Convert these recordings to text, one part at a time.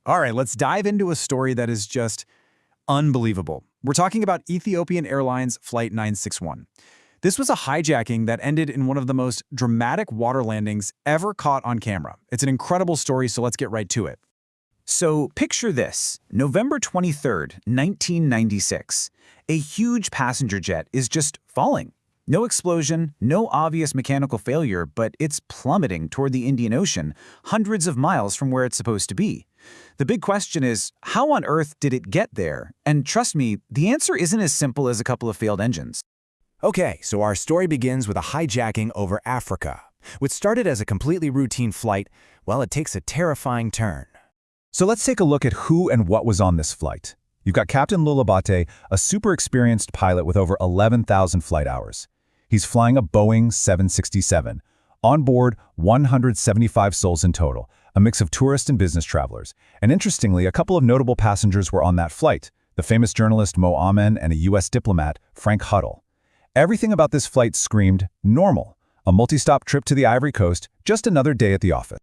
All right, let's dive into a story that is just unbelievable. We're talking about Ethiopian Airlines Flight 961. This was a hijacking that ended in one of the most dramatic water landings ever caught on camera. It's an incredible story, so let's get right to it. So picture this, November 23rd, 1996. A huge passenger jet is just falling. No explosion, no obvious mechanical failure, but it's plummeting toward the Indian Ocean, hundreds of miles from where it's supposed to be. The big question is, how on earth did it get there? And trust me, the answer isn't as simple as a couple of failed engines. Okay, so our story begins with a hijacking over Africa. What started as a completely routine flight, well, it takes a terrifying turn. So let's take a look at who and what was on this flight. You've got Captain Lulabate, a super experienced pilot with over 11,000 flight hours. He's flying a Boeing 767. On board, 175 souls in total, a mix of tourist and business travelers. And interestingly, a couple of notable passengers were on that flight, the famous journalist Mo Amen and a U.S. diplomat, Frank Huddle. Everything about this flight screamed normal. A multi-stop trip to the Ivory Coast, just another day at the office.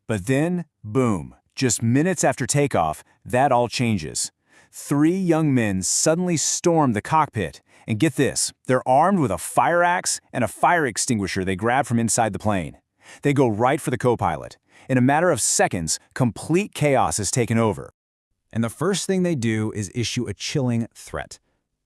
But then, boom, just minutes after takeoff, that all changes. 3 young men suddenly storm the cockpit. And get this, they're armed with a fire axe and a fire extinguisher they grabbed from inside the plane. They go right for the co-pilot. In a matter of seconds, complete chaos is taken over. And the first thing they do is issue a chilling threat.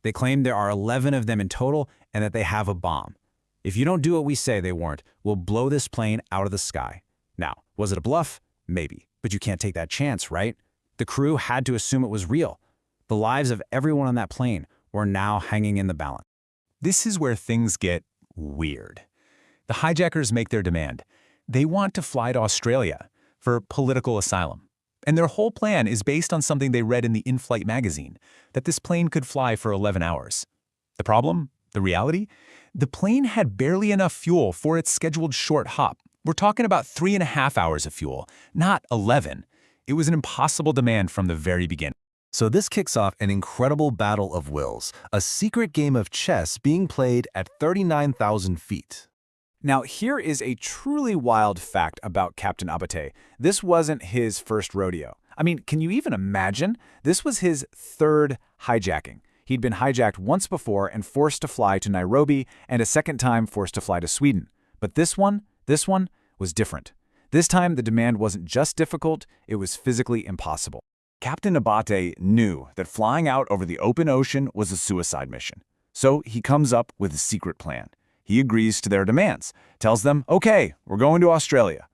They claim there are 11 of them in total and that they have a bomb. If you don't do what we say, they warned, we'll blow this plane out of the sky. Now, was it a bluff? Maybe. But you can't take that chance, right? The crew had to assume it was real. The lives of everyone on that plane were now hanging in the balance. This is where things get weird. The hijackers make their demand. They want to fly to Australia for political asylum. And their whole plan is based on something they read in the in-flight magazine, that this plane could fly for 11 hours. The problem? The reality? The plane had barely enough fuel for its scheduled short hop. We're talking about 3.5 hours of fuel, not 11. It was an impossible demand from the very beginning. So this kicks off an incredible battle of wills, a secret game of chess being played at 39,000 feet. Now, here is a truly wild fact about Captain Abate. This wasn't his first rodeo. I mean, can you even imagine? This was his 3rd hijacking. He'd been hijacked once before and forced to fly to Nairobi, and a second time forced to fly to Sweden. But this one was different. This time, the demand wasn't just difficult, it was physically impossible. Captain Abate knew that flying out over the open ocean was a suicide mission. So he comes up with a secret plan. He agrees to their demands, tells them, okay, we're going to Australia.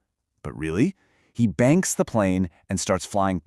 But really, he banks the plane and starts flying